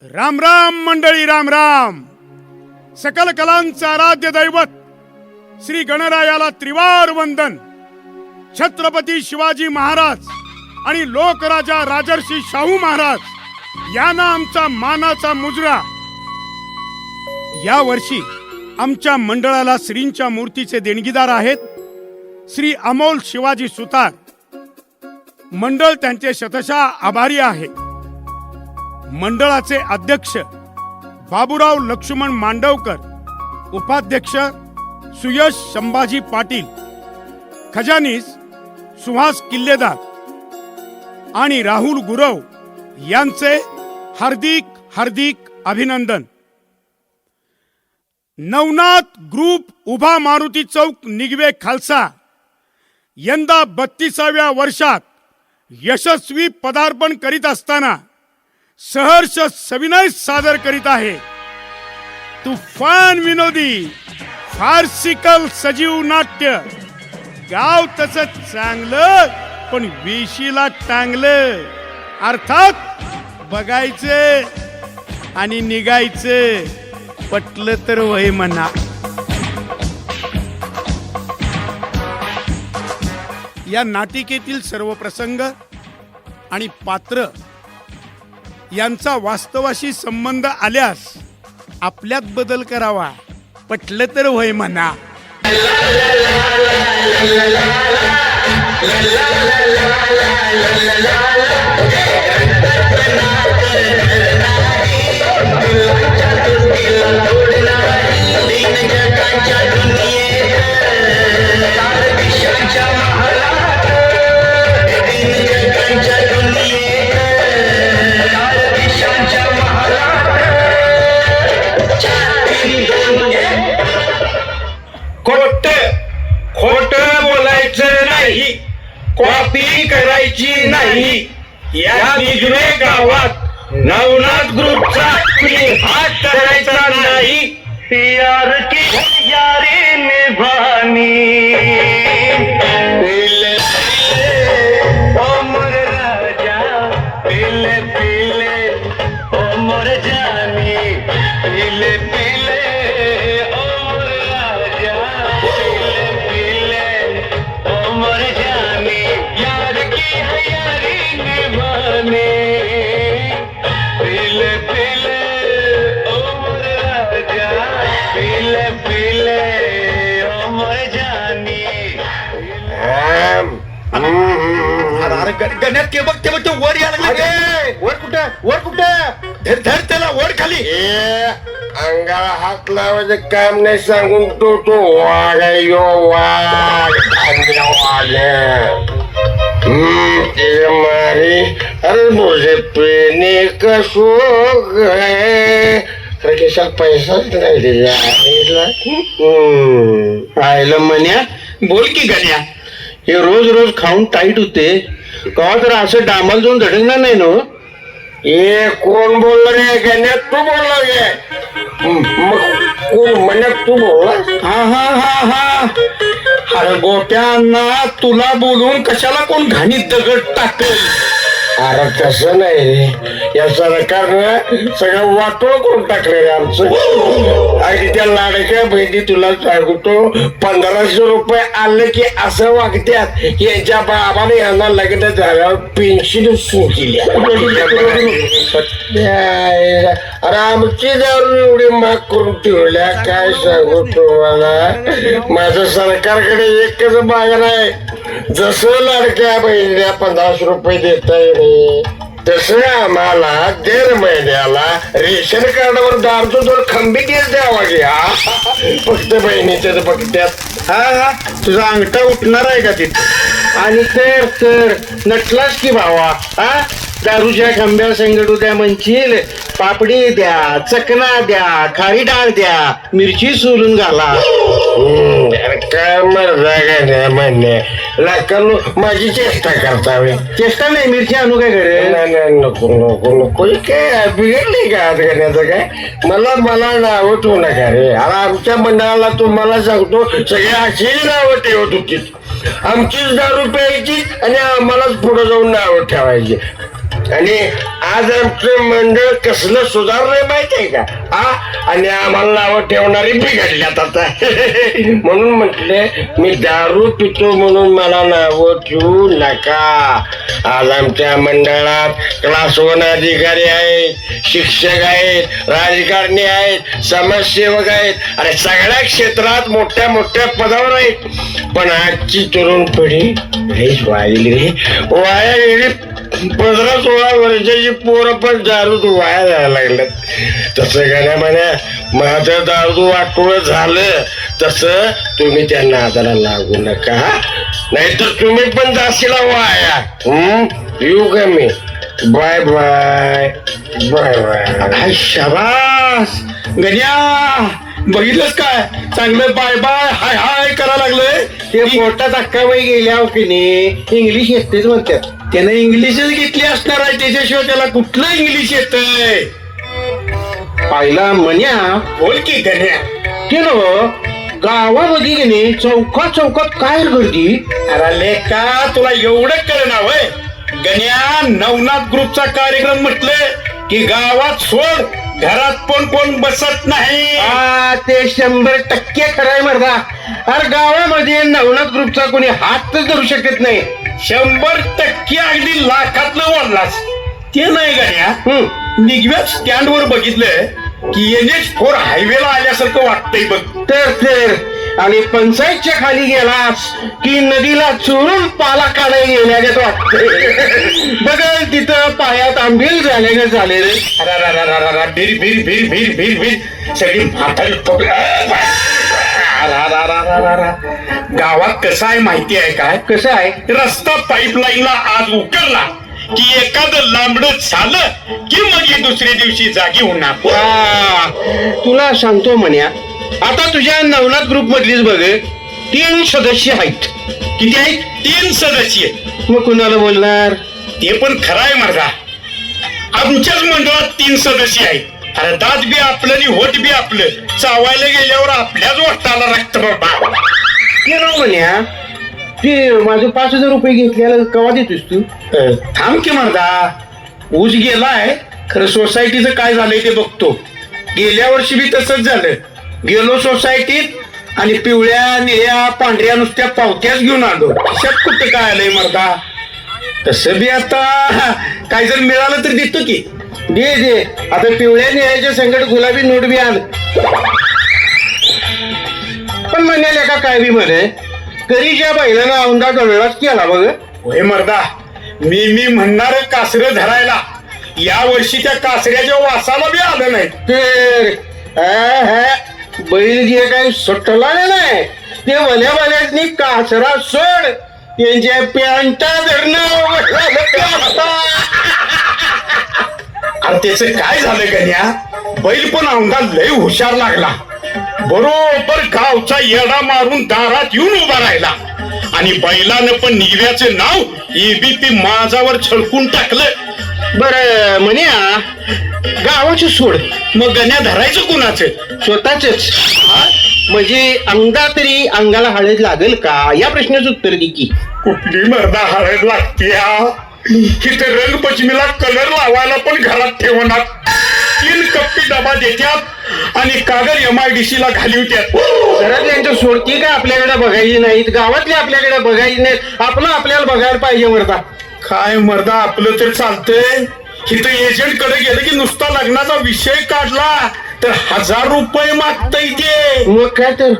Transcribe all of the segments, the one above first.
राम राम मंडळी, राम राम. सकल कलांचे आराध्य दैवत श्री गणरायाला त्रिवार वंदन. छत्रपती शिवाजी महाराज आणि लोकराजा राजर्षी शाहू महाराज यांना आमचा मानाचा मुजरा. या वर्षी आमच्या मंडळाला श्रींच्या मूर्तीचे देणगीदार आहेत श्री अमोल शिवाजी सुतार. मंडळ त्यांचे शतशः आभारी आहे. मंडळाचे अध्यक्ष बाबूराव लक्ष्मण मांडवकर, उपाध्यक्ष सुयश संभाजी पाटील, खजानीस सुहास किल्लेदार आणि राहुल गुरव यांचे हार्दिक हार्दिक अभिनंदन. नवनाथ ग्रुप उभा मारुती चौक निगवे खालसा यंदा 32व्या वर्षात यशस्वी पदार्पण करीत असताना सहर्ष सविनय सादर करीत आहे. तुफान विनोदी फार्सिकल सजीव नाट्य. गाव तसं चांगलं पण वेशीला टांगलं. अर्थात बघायचं आणि निघायचं. पटलं तर वय म्हणा. या नाटिकेतील सर्व प्रसंग आणि पात्र यांचा वास्तवाशी संबंध आल्यास आपल्यात बदल करावा. पटलं तर वय म्हणा. कॉपी करायची नाही. या निगवे गावात नवनाथ ग्रुपचा हात करायचा नाही. यार की यारी निभानी. पिले ओ मोर राजा, पिले पिले ओ मोर जानी. पिले पिले ओ मोर राजा, पिले पिले ओ मोर जानी. यार की यारी निभानी. पिले पिले ओ मोर राजा, पिले पिले ओ मोर जानी. अरे गण्यात ते बघ ते वर यायला लागले. वर कुठं धर धर त्याला वर खाली. अंगाला हात लावायचं काम नाही सांगून तो वाघ आहे यो वाघ. मारी अरे मुझे पीने का शौक है. केसात पैसाच नाही दिला. आयला म्हण्या बोल की गण्या. हे रोज रोज खाऊन टाईट होते. कवा तर असं डामाल जाऊन धडकणार नाही ना. ये कोण बोललं रे गण्यात? तू बोलला गे. मग कोण म्हणत तू बोलला? हा अरे गोट्यांना तुला बोलून कशाला कोण घाणीत दगड टाकल. अरे तसं नाही रे. या सरकारनं सगळं वाटोळ करून टाकलं रे आमचं. अगदी त्या लाडाच्या बहिणी तुला सांगतो 1500 रुपये आले की असं वागत्यात. यांच्या बाबाने यांना लग्न झाल्यावर पेन्शन सुरू केली. अरे आमची दारू एवढी महाग करून ठेवल्या काय सांगू तुम्हाला. माझं सरकारकडे एकच मागणं आहे. जसं लाडक्या बहिणीला 1500 रुपये देता येईल तसं आम्हाला दर महिन्याला रेशन कार्डावर दारतो दर खंबी केस द्यावा घ्या. फक्त बहिणीच्या बघत्यात. हा तुझा अंगठा उठणार आहे का तिथं. आणि तर नटलास की भावा. हा दारूच्या खांब्या संगडू द्या म्हणशील. पापडी द्या, चकना द्या, खारी डाळ द्या, मिरची सोलून घाला. काय मर्दा म्हणणे लाखांनो माझी चेष्टा करतावे. चेष्टा नाही, मिरची आणू काय घरे. नाही नको नको नको. काय बिघडली का आज करण्याचं काय. मला नावं ठेवू नका रे. अरे आमच्या मंडळाला तुम्हाला सांगतो सगळे अशीच नावं ठेवत होती. आमचीच दारू प्यायची आणि आम्हालाच पुढे जाऊन नावं ठेवायची. आणि आज आमचं मंडळ कसलं सुधारलंय माहितीये का? आणि आम्हाला नावं ठेवणारी बिघडल्यात आता. म्हणून म्हटले मी दारू पितो म्हणून मला नावं ठेवू नका. आज आमच्या मंडळात क्लास 1 अधिकारी आहेत, शिक्षक आहेत, राजकारणी आहेत, समाजसेवक आहेत, अरे सगळ्या क्षेत्रात मोठ्या मोठ्या पदावर आहेत. पण आजची तरुण पिढी हेच वाहिली रे, वाया गेली. 15-16 वर्षाची पोरं पण दारूत वाया जायला लागलं. तसं गाण्या म्हण्या माझं दारू वाटोळ झालं तसं तुम्ही त्यांना आधारा लागू नका, नाहीतर तुम्ही पण जाशीला वाया. येऊ का मी? Bye bye bye bye. शाबास गण्या, बघितलंस काय चांगलं बाय बाय हाय हाय करा लागलंय. ते पोटात अक्काबाई गेल्या की नाही इंग्लिश येतेच म्हणतात. त्यानं इंग्लिशच घेतली असणार आहे, त्याच्याशिवाय त्याला कुठलं इंग्लिश येतंय. पाहिला म्हण्या बोल की गण्या. ते ना गावामध्ये की नाही चौकात चौकात काय गर्दी. अरे लेका तुला एवढं कळणार वय? गण्या नवनाथ ग्रुपचा कार्यक्रम म्हटलं की गावात सोड, घरात पण कोण बसत नाही. ते 100% खरंय मर्दा. अरे गावामध्ये नवनाथ ग्रुपचा कोणी हातच धरू शकत नाही. 100% अगदी लाखातलं वाढलास. ते नाही गण्या, निगव्यात स्टँड वर बघितलं की NH4 हायवेला आल्यासारखं वाटतंय बघ. तर आणि पंचायतच्या खाली गेलास की नदीला चोरून पाला काढायला गेल्यागत वाटतंय. बघल तिथं पायात आंबील झाल्यागत झाले रे. भीर भीर भीर भीर भीर भीर सगळी म्हातारी गावात कसं आहे माहिती आहे काय? कसं आहे? रस्ता पाईपलाईनला आज उकरला की एखादं लांबड झालं की मग ही दुसऱ्या दिवशी जागी होणार. तुला सांगतो म्हण्या, आता तुझ्या नवनाथ ग्रुप मधलीच बघ 3 सदस्य आहेत. किती आहेत? 3 सदस्य. मग कुणाला बोलणार? ते पण खरं आहे माझा. आमच्याच मंडळात 3 सदस्य आहेत. अरे दात बी आपलं आणि होट बी आपलं, चावायला गेल्यावर आपल्याच वाटायला लागतं बाबा. ते ना म्हण्या, ते माझं 5,000 रुपये घेतल्याला कवा देतोस तू? थांब की म्हणता, ऊस गेलाय खरं. सोसायटीचं काय झालंय ते बघतो. गेल्या वर्षी बी तसंच झालं. गेलो सोसायटीत आणि पिवळ्या निळ्या पांढऱ्या नुसत्या पावत्याच घेऊन आलो. शत कुठं काय आलंय मर्दा. तसं बी आता काय जर मिळालं तर देतो की. दे आता पिवळ्या निळ्याच्या संकट गुलाबी नोट बी आण. पण म्हणाले का काय बी म्हणे करीच्या बैलानं औंधा डोळाच केला बघ. होय मर्दा, मी म्हणणार कासरं धरायला या वर्षी त्या कासऱ्याच्या वासाला बी आलं नाही. तर बैल जे काही सुटला नाही ते भल्या कासरा सोड, त्यांच्या पॅन्टा धरणं. आणि त्याच काय झालं गण्या, बैल पण औंधा लय हुशार लागला. बरोबर गावचा येडा मारून दारात येऊन उभा राहिला आणि बैलानं पण निगव्याचं नाव ABP माझावर छळकून टाकलं. बर म्हण्या, गावाचं सोड, मग गण्या धरायचं कुणाचं? स्वतःच. म्हणजे अंगा तरी अंगाला हळद लागेल का या प्रश्नाचं उत्तर दे की. कुठली मर्दा हळद लागते? तिथे रंगपंचमीला कलर लावायला पण घरात ठेवणार. 3 कप्पी डबा देतात आणि कागद MIDC ला घालवतात. घरातल्यांच्या सोडती का आपल्याकडे बघायची नाहीत, गावातले आपल्याकडे बघायची नाहीत, आपलं आपल्याला बघायला पाहिजे मर्दा. काय मर्दा, आपलं तर चालतंय. इथं एजंट कडे गेलं की नुसता लग्नाचा विषय काढला तर 1000 रुपये मागतय ते. मग काय तर,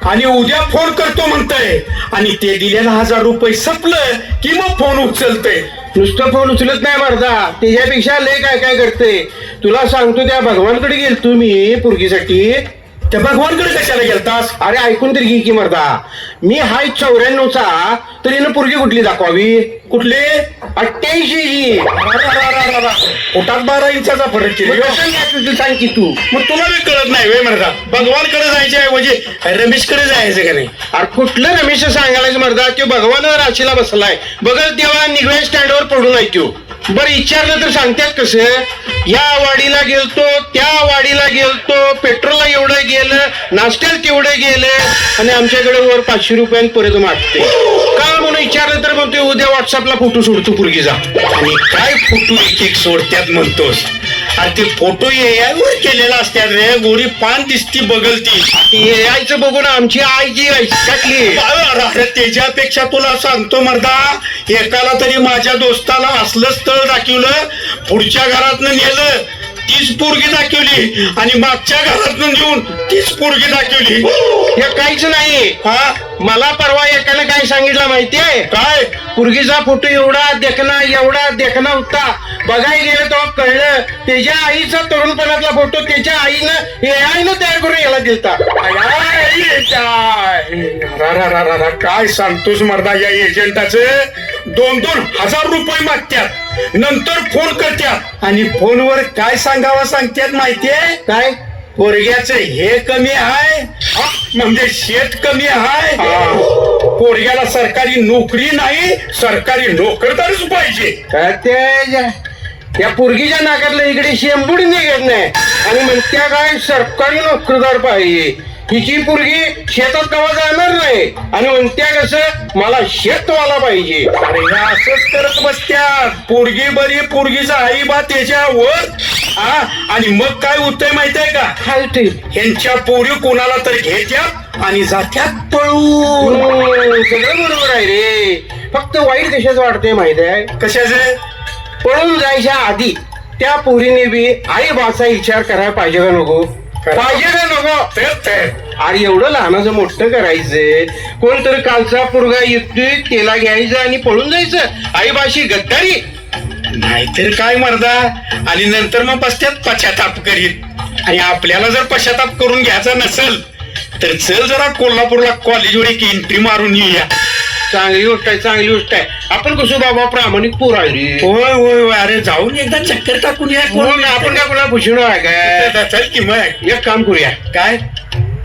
आणि उद्या फोन करतो म्हणतंय आणि ते दिलेला 1000 रुपये संपलं की मग फोन उचलतंय. नुसतं फोन उचलत नाही मर्दा, त्याच्यापेक्षा लय काय काय करते. तुला सांगतो, त्या भगवानकडे गेलतो मी पुरगीसाठी. त्या भगवानकडे कशाला गेलतास? अरे ऐकून तरी घे की मर्दा, मी हाय 94चा, तर हिनं पुरगी कुठली दाखवावी? कुठले? 88ची. पोटात 12 इंचाचा फरक केली. तू सांग की तू. मग तुला बी कळत नाही वे म्हणता, भगवानकडे जायचे ऐवजी रमेशकडे जायचं का नाही? अरे कुठलं रमेश सांगायचं मर्दा, तो भगवान राशीला बसलाय. बघल तेव्हा निघव्या स्टँडवर पडून आहे तो. बरं विचारलं तर सांगतात कसं, या वाडीला गेलतो, त्या वाडीला गेलतो, पेट्रोलला एवढं गेलं, नाश्त्याला तेवढं गेलं, आणि आमच्याकडे वर 500 रुपयांनी परत मागते. का म्हणून विचारलं तर म्हणतोय उद्या व्हॉट्सअपला फोटो सोडतो पोरगीचा. आणि काय फोटो एक एक सोडत्यात म्हणतोस. अरे ते फोटो वर केलेला असतात रे. गोरी पान दिसती बगलती. यायचं बघून आमची आईची काटली. अरे त्याच्यापेक्षा तुला सांगतो मर्दा, एकाला तरी माझ्या दोस्ताला असलं स्थळ दाखवलं, पुढच्या घरातनं नेलं तीच पोरगी दाखवली, आणि मागच्या घरातनं नेऊन तीच पोरगी दाखवली. हे काहीच नाही. हा, मला परवा एकानं काय सांगितलं माहितीये काय? पोरगीचा फोटो एवढा देखना होता. बघायला गेलं तेव्हा कळलं त्याच्या आईचा तरुणपणातला फोटो त्याच्या आईनं आईनं तयार करून याला दिलता. काय सांगतोस मर्दा, या एजंटाचं 2,000 रुपये मागत्यात, नंतर फोन करत्यात, आणि फोनवर काय सांगावं सांगत्यात माहितीये काय पोरग्याचं हे कमी आहे, म्हणजे शेत कमी आहे, पोरग्याला सरकारी नोकरी नाही, सरकारी नोकरदारच पाहिजे. त्या पोरगीच्या नाकातलं इकडे शेंबूड निघत नाही, आणि म्हणत्या काय सरकारी नोकरदार पाहिजे. हिची पोरगी शेतात कवा जाणार नाही, आणि म्हणत्या कसं मला शेतवाला पाहिजे. अरे हे असंच करत बसत्यात. पोरगी बरी, पोरगीचा आई बा त्याच्यावर, आणि मग काय होतंय माहितीये का, काय ते ह्यांच्या पोरी कोणाला तर घेत्यात आणि जात्यात पळून. सगळं बरोबर आहे रे, फक्त वाईट कशाच वाटतंय माहित आहे. कशाचे? पळून जायच्या आधी त्या पोरीने बी आई बाचा विचार करायला पाहिजे का नको? पाहिजे का नको? अरे एवढं लहानाचं मोठं करायचं, कोणतरी कालचा पोरगा येतोय त्याला घ्यायचं आणि पळून जायचं. आई बाशी गद्दारी नाहीतर काय मर्दा. आणि नंतर मग बसत्यात पश्चाताप करीत. आणि आपल्याला जर पश्चाताप करून घ्यायचा नसेल तर चल जरा कोल्हापूरला कॉलेजवर एक एंट्री मारून येऊया. चांगली गोष्ट आहे, चांगली गोष्ट आहे. आपण कसं बाबा प्रामाणिक पोर आहे रे. होय होय होय. अरे जाऊन एकदा चक्कर टाकून या. म्हणून आपण काय कोणाला पुष्ण आहे काय? चल की मग. एक काम करूया, काय?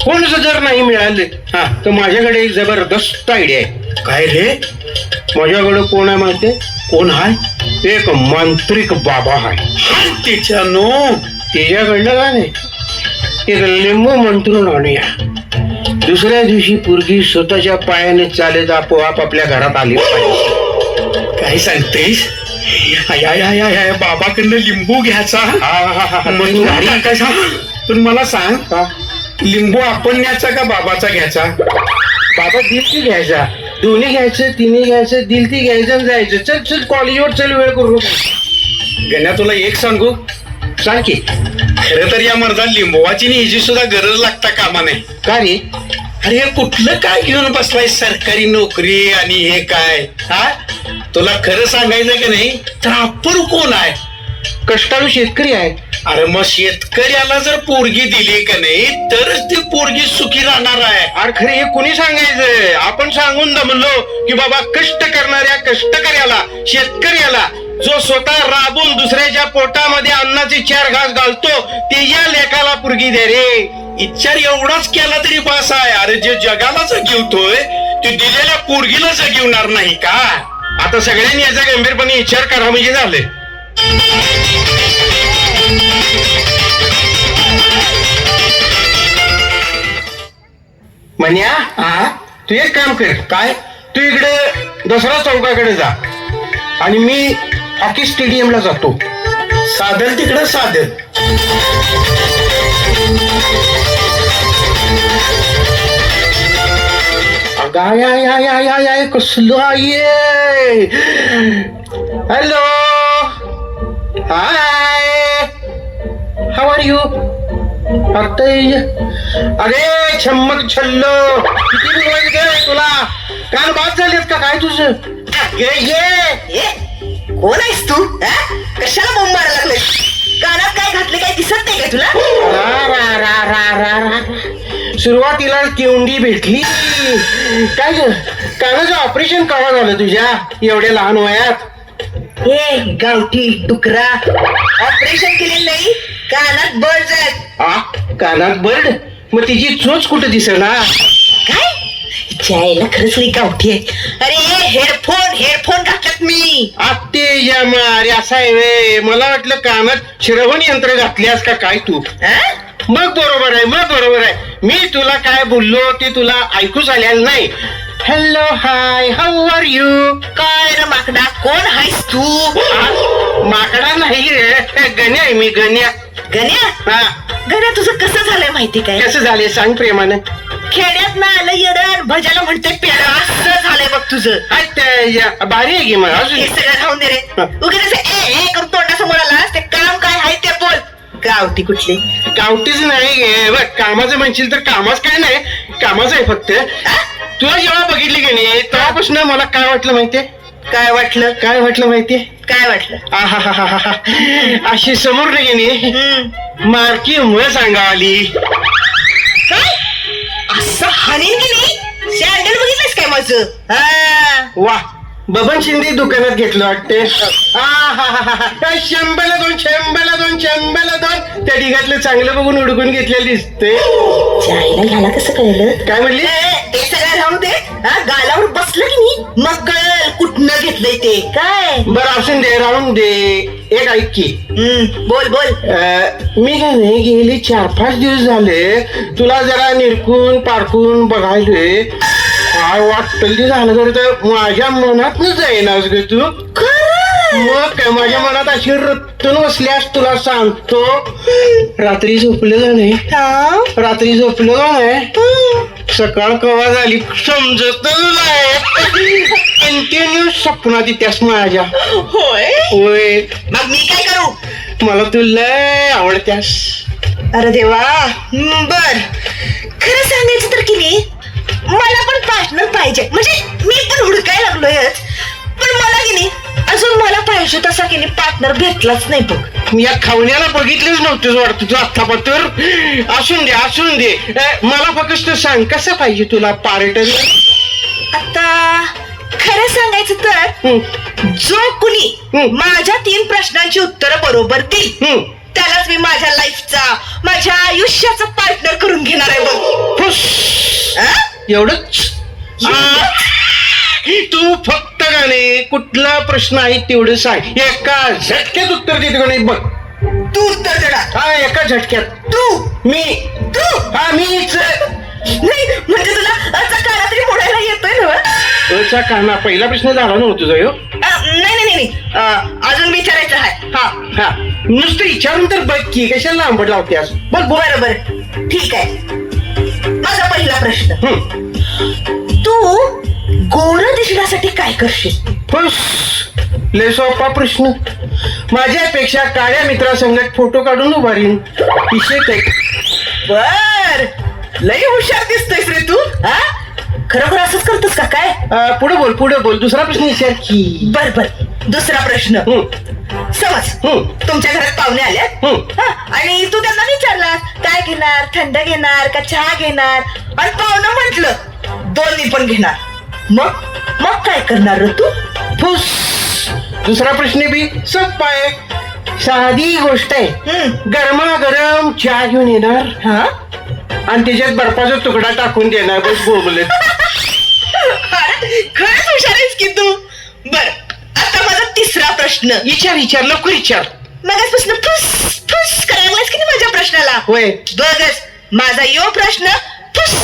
कोणच जर नाही मिळाले हा, तर माझ्याकडे एक जबरदस्त आयडिया आहे. काय रे? माझ्याकडे कोण आहे माहितीये? कोण आहे? एक मांत्रिक बाबा आहे. त्याच्यानो त्याच्याकडनं काय नाही, एक लिंबू मंत्रून आणूया. दुसऱ्या दिवशी पोरगी स्वतःच्या पायाने चालत आपोआप आपल्या घरात आली पाहिजे. काय सांगतेस? बाबाकडनं लिंबू घ्यायचा, मग तू टाकायचा. पण मला सांग, का? लिंबू आपण न्यायचा का बाबाचा घ्यायचा? बाबा दिलती घ्यायचा, दोन्ही घ्यायचं, तिन्ही घ्यायचं, दिलती घ्यायचं आणि जायचं. चल चल कॉलेजवर चल, वेळ करू. गण्या तुला एक सांगू, सांग की. खरं तर या मर्दा लिंबवाची आणि ह्याची सुद्धा गरज लागता कामा नाही. का रे? अरे हे कुठलं काय घेऊन बसलाय सरकारी नोकरी आणि हे काय? हा, तुला खरं सांगायचं की नाही तर आपण कोण आहे? कष्टाळू शेतकरी आहे. अरे मग शेतकऱ्याला जर पोरगी दिली का नाही तरच ती पोरगी सुखी राहणार आहे. अरे खरे हे कोणी सांगायचं? आपण सांगून दमलो की बाबा कष्ट करणाऱ्या कष्टकऱ्याला, शेतकऱ्याला, जो स्वतः राबून दुसऱ्याच्या पोटामध्ये अन्नाचे 4 घास घालतो, त्याच्या लेकाला पोरगी दे रे. विचार एवढाच केला तरी बास आहे. अरे जे जगाला जगवतोय ते दिलेल्या पोरगीला जगवणार नाही का? आता सगळ्यांनी याचा गंभीरपणे विचार करा म्हणजे झाले. म्हण्या, तू एक काम कर. काय? तू इकडे दसरा चौकाकडे जा आणि मी हॉकी स्टेडियमला जातो. साधन तिकडं साधन. गाय कसलं आहे. Hello, high, how are you? अरे छम्मक छल्लो, किती बोलवायचं तुला? कान बाद झालेत का काय तुझं? ये कोण आहेस तू? कशाला बोंब मारायला लागलाय? कानात काय घातले काय दिसत नाही का तुला? रा रा रा रा रा. सुरुवातीला केवंडी भेटली. काय ग, कानाचं ऑपरेशन कवा झालं तुझ्या एवढ्या लहान वयात? हे गावठी डुकरा, ऑपरेशन केलेलं नाही, कानात बळ जात. कानात बर्ड? मग तिची चोच कुठे दिसेना? काय? हिच्या आईला खरंच लई गावठी आहे. अरे हेडफोन घातल्यात मी. आत्ते या मारे असा आहे वे. मला वाटलं कानात श्रवण यंत्र घातल्यास का काय तू. हं? मग बरोबर आहे. मी तुला काय बोललो ते तुला ऐकूच आलेलं नाही. Hello hi how are you. काय रे माकडा, कोण आहेस तू? माकडा नाही रे, गण्या आहे मी, गण्या. गण्या, हा, गण्या तुझं कसं झालंय माहिती काय? कसं झाले सांग प्रेमानं. खेड्यात ना आलं येडं, भजाला म्हणते पेड, असं झालंय बघ तुझं. भारी आहे की मग अजून. हे सगळं राहून दे रे. उगाच ए करून तोंडासमोर आलास, ते काम काय आहे ते बोल. गावठी कुठली? गावठीच नाही गे बघ. कामाचं म्हणशील तर कामाच काय नाही, कामाचं आहे फक्त. तुला जेव्हा बघितली की नाही तेव्हापासून मला काय वाटलं माहितीये. काय वाटलं माहितीये. काय वाटलं? आहाहाहा. अशी समोर नाही गेली मारकी मुळे सांगावाली. काय असं हाणीन की नाही? सॅन्डल बघितलंस काय माझं? हा. वा, बबन शिंदे दुकानात घेतलं वाटते. शंभरला दोन त्या ढिगातलं चांगलं बघून उडकून घेतलेलं दिसते. चायला ह्याला कसं कळलं? काय म्हणली? ते सगळं राहू दे. हा, गालावर बसलं की नाही मग कळल कुठनं घेतलंय ते. काय बरं असून दे, राहून दे. एक ऐक की. बोल मी काय नाही गेली 4-5 दिवस झाले तुला जरा निरकून पारखून बघायलोय. काय वाटतं ते झालं तर माझ्या मनात न जाईनास ग तू. मग काय माझ्या मनात अशी रत्तून बसल्यास तुला सांगतो. रात्री झोपलं का नाही? सकाळ कवा झाली समजत नाही. कंटिन्यू स्वप्नात येत्यास माझ्या. होय. मग मी काय करू? मला तू लय आवडत्यास. अरे देवा. बर, खरं सांगायचं तर की नाही मला पण पार्टनर पाहिजे. म्हणजे मी पण हुडकायला लागलोयच, पण मला की नाही अजून मला पाहिजे तसा की नाही पार्टनर भेटलाच नाही बघ. मी या खावण्याला बघितलंच नव्हतं वाटतं तू आत्तापत्र. असून दे. मला फक्त सांग कसं पाहिजे तुला पार्टनर. आता खरं सांगायचं तर जो कुणी माझ्या 3 प्रश्नांची उत्तरं बरोबर देईल त्यालाच मी माझ्या लाईफचा, माझ्या आयुष्याचा पार्टनर करून घेणार आहे बघ. एवढंच. तू फक्त गाणे कुठला प्रश्न आहे तेवढं सांग. एका झटक्यात उत्तर देतो का नाही बघ. तू उत्तर देणार? हा, एका झटक्यात. तू हा मीच. नाही म्हणजे तुला काना तरी मोडायला येतोय ना? काना पहिला प्रश्न झाला नव्हता तुझा ह्यो. नाही अजून विचारायचं आहे. हा नुसतं विचारून तर बघ की कशाला लांबड लावतेस. बरोबर ठीक आहे. माझा पहिला प्रश्न, तू गोर दिसण्यासाठी काय करशील? फुस, लय सोपा प्रश्न. माझ्यापेक्षा काळ्या मित्रासंगत फोटो काढून उभारीन. विषय काय. बर, लय हुशार दिसतोयस रे तू. हा, खरोखर असंच करतोस का काय? पुढे बोल. दुसरा प्रश्न विचार की. बर दुसरा प्रश्न. समज तुमच्या घरात पाहुणे आले आणि तू त्यांना विचारला काय घेणार, थंड घेणार का चहा घेणार, आणि पाहुणं म्हटलं दोन्ही पण घेणार. मग काय करणार रे तू? फुस. दुसरा प्रश्न बी सोपा आहे. साधी गोष्ट आहे. गरमागरम चहा घेऊन येणार हा, आणि त्याच्यात बर्फाचा तुकडा टाकून देणार. बस बोलले. खरंच हुशार आहेस की तू. बर, आता माझा तिसरा प्रश्न. विचार लवकर विचार. मगाचपासून फुस करायलास की नाही माझ्या प्रश्नाला? होय. बघच माझा यो प्रश्न फुस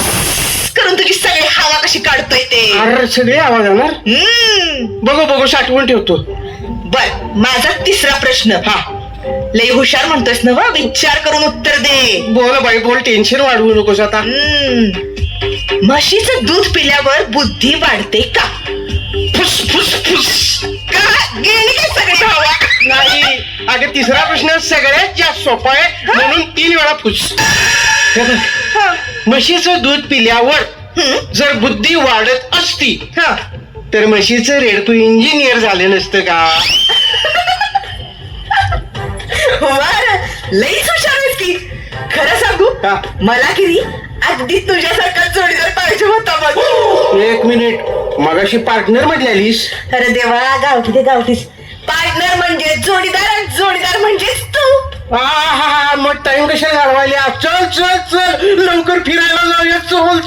करून तुझी सगळी हवा कशी काढतोय ते. अरे सगळे आवाज येणार. बघू साठवून ठेवतो. बर, माझा तिसरा प्रश्न. हा, लय हुशार म्हणतोस ना वा, विचार करून उत्तर दे. बोल बाई बोल. टेन्शन वाढवू नकोस आता. म्हशीचं दूध पिल्यावर बुद्धी वाढते का? फुस. का गेली काय सगळी हवा? नाही अगं, तिसरा प्रश्न सगळ्यात जास्त सोपा आहे म्हणून 3 वेळा फुस. म्हशीचं दूध पिल्यावर जर बुद्धी वाढत असती तर म्हशीचं रेडकू इंजिनियर झाले नसतं का? लईच हुशार आहेस की. खरं सांगू, मला किती अगदी तुझ्यासारखा जोडीदार पाहिजे होता बघ. 1 मिनिट, मगाशी पार्टनर म्हटल्यालीस. अरे देवा, गावठीस. पार्टनर म्हणजे जोडीदार आणि जोडीदार म्हणजेच तू. मग टाइम कशाला घालवायला. चल लवकर फिरायला जाऊया. चल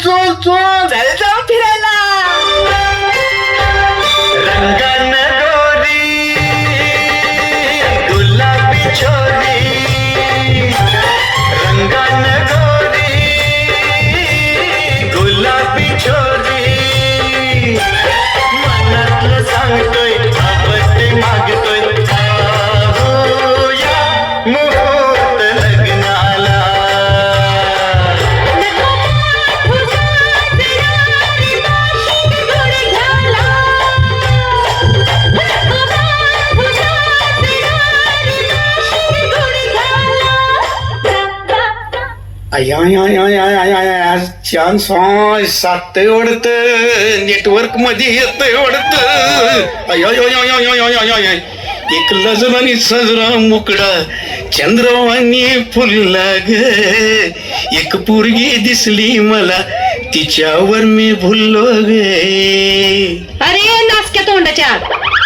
जाऊन फिरायला. रंगन गोरी गुलाबी छोरी रंगन गोरी गुलाबी छोरी मनातलं सांगतोय आपत्ती मागतोय पाहूया मुहूर्त लग्नाला आज चान्स साधतंय वाढत नेटवर्क मध्ये येतंय वाढत एक लजरानी सजरा मुकडा चंद्रवाणी फुलला ग एक पोरगी दिसली मला तिच्यावर मी भुललो ग अरे नासक्या तोंडाच्या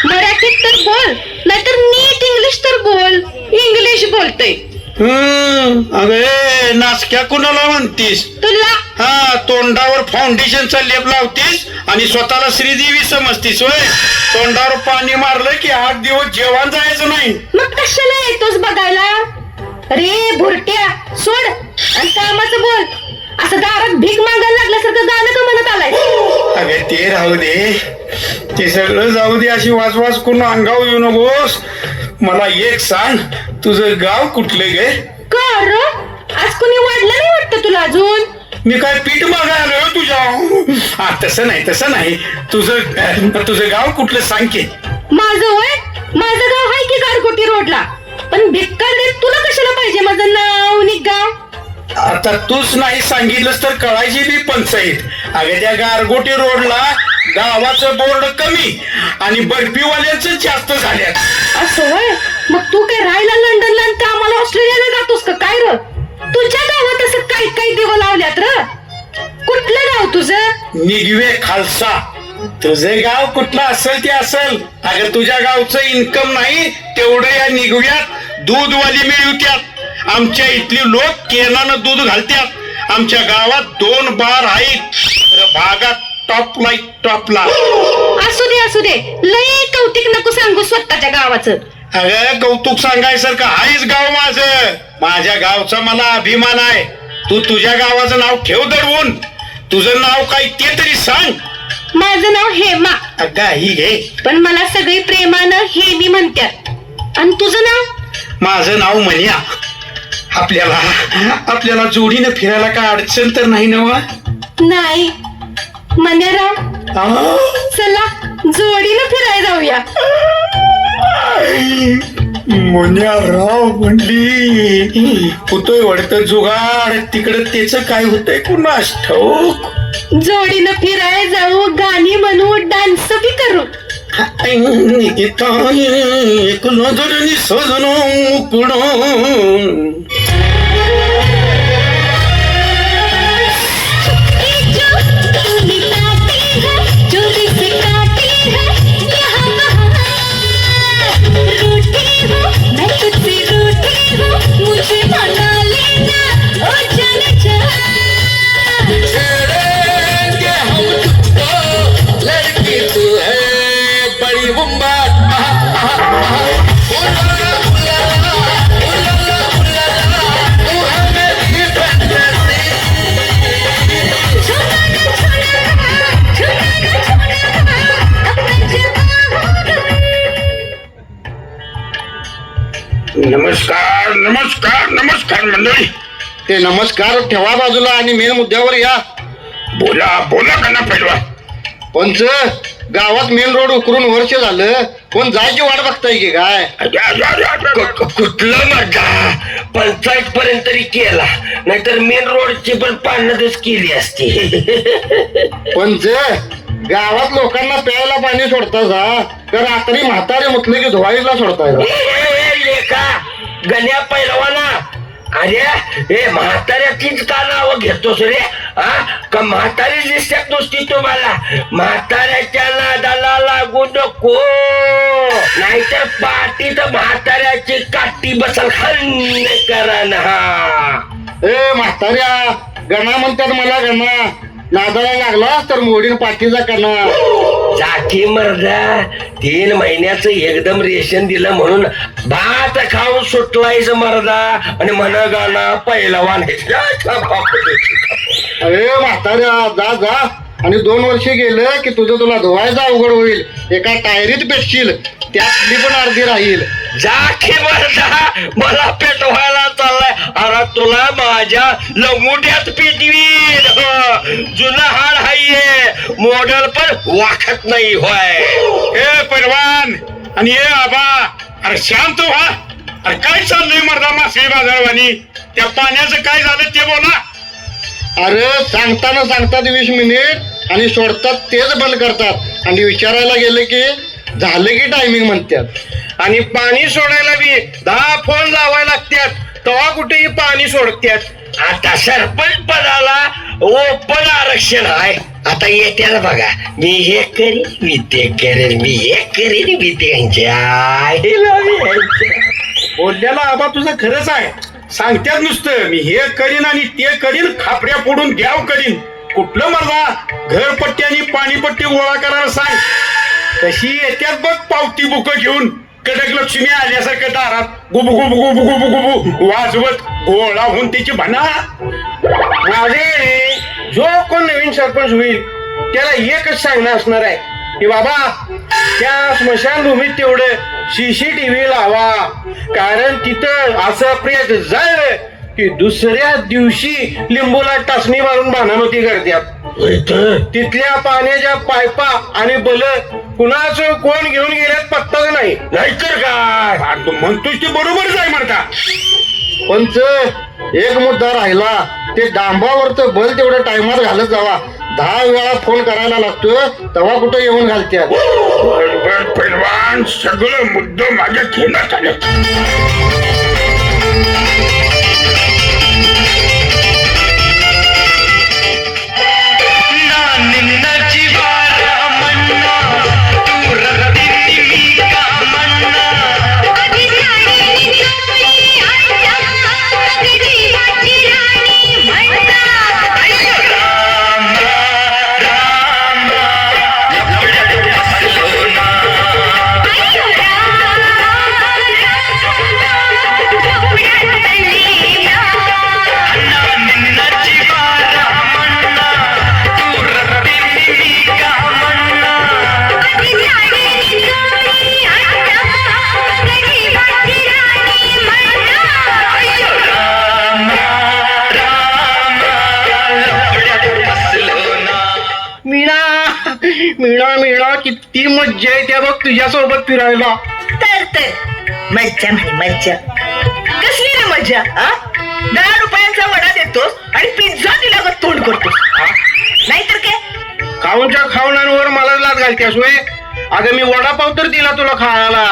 मराठीत तर बोल नाहीतर नीट इंग्लिश तर बोल इंग्लिश बोलतोय अरे नासक्या कुणाला म्हणतीस तुला हा तोंडावर फाउंडेशनचा लेप लावतीस आणि स्वतःला श्रीदेवी समजतीस होय तोंडावर पाणी मारलं की 8 दिवस जेवण जायचं नाही मग कशाला येतोस बघायला अरे भुरट्या सोड आणि कामाचं बोल असं दारात भीक मागायला लागल्यासारखं गाणं का म्हणत आलाय अगे ते राहू दे ते सगळं जाऊ दे अशी वाचवाच करून अंगावर येऊ नकोस मला एक सांग तुझं गाव कुठलं गे कर आज कोणी वाढलं नाही वाटतं तुला अजून मी काय पीठ मागायला आलोय तुझ्या हा तसं नाही तुझं गाव कुठलं सांग की माझं होय माझं गाव आहे की गारकोटी रोडला पण भिक्कार देत तुला कशाला पाहिजे माझं नाव नि गाव आता तूच नाही सांगितलंस तर कळायची बी पंचायत अगं त्या गारगोटी रोडला गावाचं बोर्ड कमी आणि बर्फीवाल्यांचं जास्त झाल्यात असं होय मग तू काय राहायला लंडनला आणि कामाला ऑस्ट्रेलियाला जातोस का काय र तुझ्या गावात असं काही काही दिवं लावल्यात र कुठलं गाव तुझं निगवे खालसा तुझं गाव कुठलं असेल ते असेल अगं तुझ्या गावचं इन्कम नाही तेवढं या निगव्यात दूधवाली मिळवत्यात आमच्या इथली लोक केनानं दूध घालत्यात आमच्या गावात 2 बार आहेत भागात टॉपला असू दे लई कौतिक नको सांगू स्वतःच्या गावाचं अगं कौतुक सांगायसारखं आहेच गाव माझ्या गावचा मला अभिमान आहे तू तुझ्या गावाचं नाव ठेव दडवून तुझं नाव काय ते तरी सांग माझं नाव हेमा अगं ही घे पण मला सगळी प्रेमानं हेमी म्हणतात आणि तुझं नाव माझं नाव मनिया आपल्याला जोडीनं फिरायला काय अडचण तर नाही ना नाही मन्याराव चला जोडीनं फिरायला जाऊया मुन्याराव म्हणली होतोय वाटतं जुगाड तिकडं त्याच काय होतंय कुणास ठाऊक जोडीनं फिरायला जाऊ गाणी म्हणू डान्स बी करू एक नजरेने सजनो मुकडून नमस्कार मंडळी ते नमस्कार ठेवा बाजूला आणि मेन मुद्द्यावर या बोला का ना पहिलवान पंच गावात मेन रोड उकरून वर्ष झालं कोण जायची वाट बघताय की काय कुठलं माझा पंचायत पर्यंत तरी केला नाहीतर मेन रोडची पण पाहणच केली असती पंच गावात लोकांना प्यायला पाणी सोडताय का तर रात्री म्हातारे म्हटलं की धुवाईला सोडताय लेखा गण्या पैलवाना अरे हे म्हाताऱ्याचीच का नाव घेतोस रे हा का म्हातारी दिसतात नुसती तुम्हाला म्हाताऱ्याच्या नादाला लागू नको नाहीतर पाठीत म्हाताऱ्याची काठी बसल हन्न करा ना ए म्हाताऱ्या गणा म्हणतात मला गणा नादाला लागला तर मोडीन पाठीचा कणा जाठी मर्दा 3 महिन्याचं एकदम रेशन दिलं म्हणून भात खाऊन सुटलायच मर्दा आणि म्हण गाणं पहिलवान अरे म्हाताऱ्या जा जा आणि 2 वर्ष गेलं की तुला धुवायचं अवघड होईल. एका टायरीत पेटशील त्यातली पण अर्धी राहील. जाठी मर्दा मला पेटवायला चाललाय. अरे तुला माझ्या लंगुट्यात पेटवीन. जुनं हाड हाय मॉडेल पण वाखत नाही होय. ए पैलवान आणि ए आबा, अरे शांत व्हा. अरे काय चाललंय मर्दा मासळी बाजारवाणी? त्या पाण्याचं काय झालं ते बोला. अरे सांगताना सांगतात 20 मिनिट आणि सोडतात तेच बंद करतात आणि विचारायला गेले की झालं की टायमिंग म्हणतात. आणि पाणी सोडायला बी 10 फोन लावायला लागतात, तेव्हा कुठेही पाणी सोडतात. आता सरपंच पदाला ओपन आरक्षण आहे. आता येत्याला बघा, मी हे करीन मी ते करेन, मी हे करीन मी ते बोलल्याला आबा तुझं खरंच आहे. सांगत्यात नुसतं मी हे करीन आणि ते करीन, खापऱ्या फोडून घ्याव करीन. कुठलं मला घरपट्टी आणि पाणीपट्टी गोळा करायला सांग. कशी येत्यात बघ पावती बुक घेऊन कडक लक्ष्मी आल्यासारखं दारात गुबु गुबु गुबु गुबु गुबु वाजवत गोळा होऊन त्याची म्हणा. माझे जो कोण नवीन सरपंच होईल त्याला एकच सांगणं असणार आहे की बाबा त्या स्मशानभूमीत तेवढं CCTV लावा. कारण तिथं असं प्रेत झालं की दुसऱ्या दिवशी लिंबूला टाचणी मारून भानामती करतात. तिथल्या पाण्याच्या पायपा आणि बल कुणाचं कोण घेऊन गेल्यात पत्ताच नाही. नाहीतर काय तू म्हणतोस ते बरोबरच आहे म्हणता. पंच एक मुद्दा राहिला, ते डांबावरचं बल तेवढं टायमात घालत जावा. 10 वेळा फोन करायला लागतो तेव्हा कुठं येऊन घालत्यात. बरोबर पैलवान, सगळं मुद्दे माझ्या खेळात आले. मिळा मिळा किती मज्जा येते बघ तुझ्यासोबत फिरायला. तर मज्जा म्हणे मज्जा. कसली रे मज्जा? 10 रुपयांचा वडा देतोस आणि पिझ्झा दिला का तोंड करतोस. नाहीतर काय खाऊनच्या खावणांवर मला लाच घालतेस होय. अगं मी वडापाव तर दिला तुला खायला,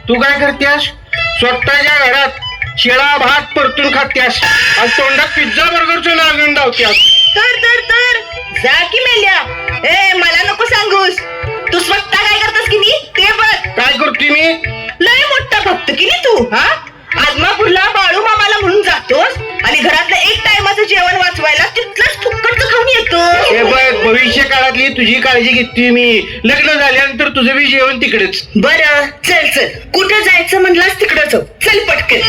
तू काय करतेस? स्वतःच्या घरात शिळा भात परतून खात्यास आणि तोंडात पिझ्झा बर्गरचं लागण धावत्यास. तर जा की मेल्या. ए मला नको सांगूस. तू स्वतः काय करतोस की नाही ते बघ. काय करतोय मी? लय मोठा भक्त की नाही तू. आदमापूरला बाळू मामाला म्हणून जातोस आणि घरातलं 1 टायमाचं जेवण वाचवायला तिथलंच फुक्कटचं खाऊन येतो. हे बघ भविष्य काळातली तुझी काळजी घेतोय मी. लग्न झाल्यानंतर तुझं बी जेवण तिकडेच. बरं चल कुठं जायचं म्हणलास तिकडं जाऊ. चल पटकन.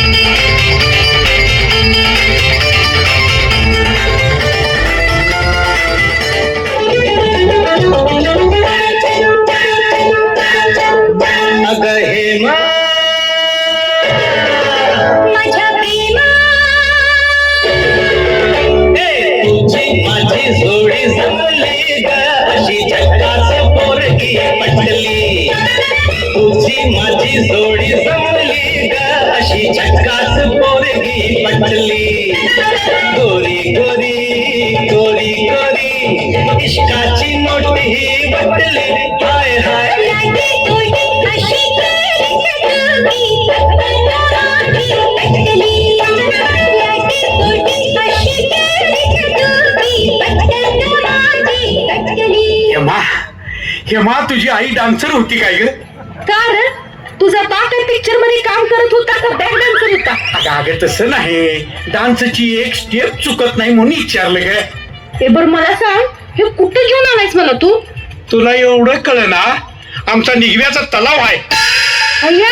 माझ्या प्रेमा माझी जोडी जमली ग अशी झक्कास पोरगी पटली. तुझी माझी जोडी जमली ग अशी झक्कास पोरगी पटली. गोरी गोरी गोरी गोरी इश्काची नोट ही बटली. हाय हाय हेमा तुझी आई डान्सर होती काय ग? का रे? तुझा बाप पिक्चर मध्ये काम करत होता का बॅक डान्सर होता? अगं तसं नाही, डान्सची एक स्टेप चुकत नाही म्हणून विचारलं ग. हे बरं मला सांग, हे कुठे घेऊन आलायस मला तू? तुला एवढं कळ ना, आमचा निघव्याचा तलाव आहे. अय्या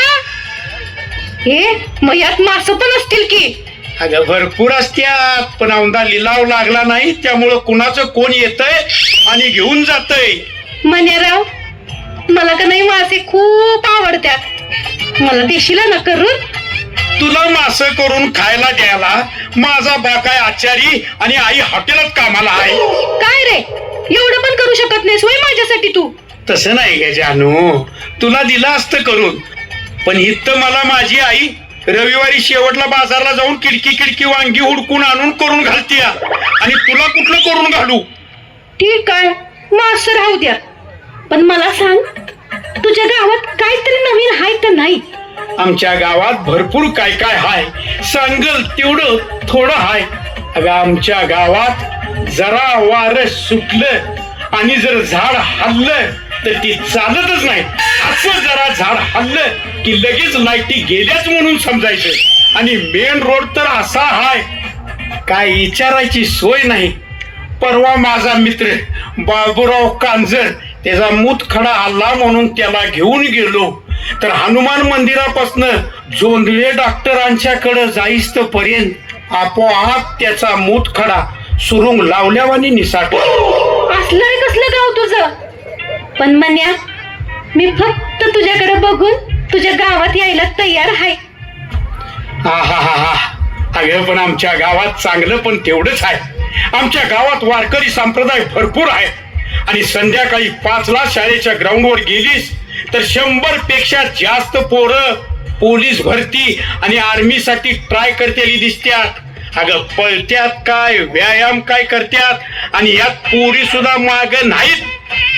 हे मग यात मासं पण असतील की. अगं भरपूर असत्यात, पण औंधा लिलाव लागला नाही, त्यामुळं कुणाचं कोण येतंय आणि घेऊन जातंय. मन्याराव, मला का नाही मासे खूप आवडतात, मला देशीला ना करून. तुला मासं करून खायला द्यायला माझा बाकाय आचारी आणि आई हॉटेलात कामाला आहे. काय रे, एवढं पण करू शकत नाहीस होय माझ्यासाठी तू? तसं नाही का जानू, तुला दिलं असतं करून, पण इथं मला माझी आई रविवारी शेवटला बाजारला जाऊन किडकी वांगी हुडकून आणून करून घालते, आणि तुला कुठलं करून घालू? ठीक आहे, मासं राहू द्या, पण मला सांग, तुझ्या गावात काहीतरी नवीन आहे का नाही? आमच्या गावात भरपूर काय काय हाय, सांगल तेवढं थोडं हाय. अगं आमच्या गावात जरा वारं सुटलं आणि जर झाड हल्लं तर ती चालतच नाही. असं जरा झाड हल्लं की लगेच लाईटी गेल्याच म्हणून समजायचं. आणि मेन रोड तर असा हाय, काय विचारायची सोय नाही. परवा माझा मित्र बाबूराव कांजर त्याचा मूतखडा आला म्हणून त्याला घेऊन गेलो, तर हनुमान मंदिरापासून जोंधळे डॉक्टरांच्याकडे जाईस पर्यंत आपोआप त्याचा मूतखडा सुरुंग लावल्यावानी निसाटला. असलं रे कसलं गाव तुझं? पण मन्या, मी फक्त तुझ्याकडे बघून तुझ्या गावात यायला तयार आहे. हा हा हा हा. अगं पण आमच्या गावात चांगलं पण तेवढंच आहे. आमच्या गावात वारकरी संप्रदाय भरपूर आहे, आणि संध्याकाळी 5ला शाळेच्या ग्राउंडवर गेलीस तर 100 पेक्षा जास्त पोरं पोलीस भरती आणि आर्मीसाठी ट्राय करतेली दिसत्यात. अगं पळत्यात काय, व्यायाम काय करत्यात, आणि यात पोरी सुद्धा माग नाहीत.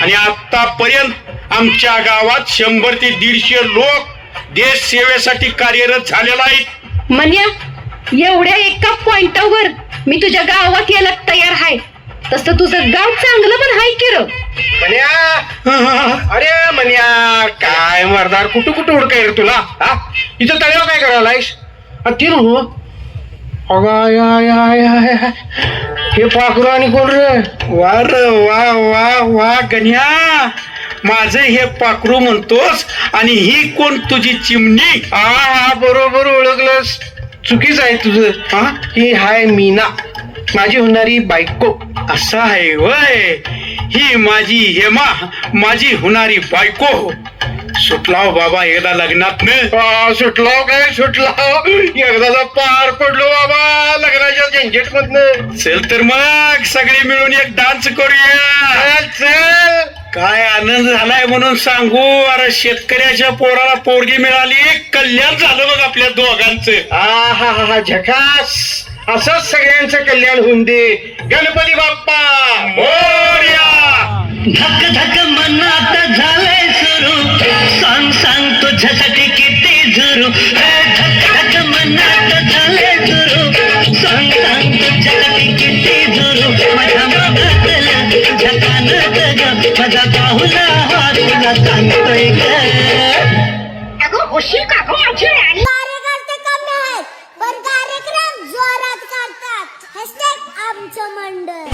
आणि आतापर्यंत आमच्या गावात 100 ते 150 लोक देश सेवेसाठी कार्यरत झालेला आहेत. मन्या, एवढ्या एका पॉइंटावर मी तुझ्या गावात यायला तयार आहे. तसं तुझं गाव चांगलं पण आहे की र. मन्या, अरे मन्या, काय मर्दार, कुठं कुठं हुडकाय रे तुला? हा, इथं तळ्यावर काय करायलायस? ती हो, हे पाखरू आणि कोण रे? वा र वा वा वा गण्या, माझं हे पाखरू म्हणतोस आणि ही कोण तुझी चिमणी? हा बरोबर ओळखलंस. चुकीच आहे तुझं. हा, ही हाय मीना, माझी होणारी बायको. असं आहे वय, ही माझी हेमा, माझी होणारी बायको. सुटलाव बाबा एकदा लग्नात सुटलो काय सुटलो, एकदाचा पार पडलो बाबा लग्नाच्या झंझट मधनं. चल तर मग सगळे मिळून एक डान्स करूया. चल. काय आनंद झालाय म्हणून सांगू. अरे शेतकऱ्याच्या पोराला पोरगी मिळाली, कल्याण झालं बघ आपल्या दोघांचं. हा हा हा, झकास. असंच सगळ्यांचं कल्याण होऊन दे. गणपती बाप्पा मोरया. धक धक मनात झालंय सुरू, सांग सांग तुझ्यासाठी किती झुरू. धक धक मनात झालंय सुरू, सांग सांग तुझ्यासाठी किती झुरू. माझ्या मागातलं तुझ्या कानात ग, माझा बाहुला हा तुला सांगतोय ग. अगं होशील का गं माझी राणी? कार्यकर्ते कमी आहेत पण कार्यक्रम जोरात करतात. आमचं मंडळ.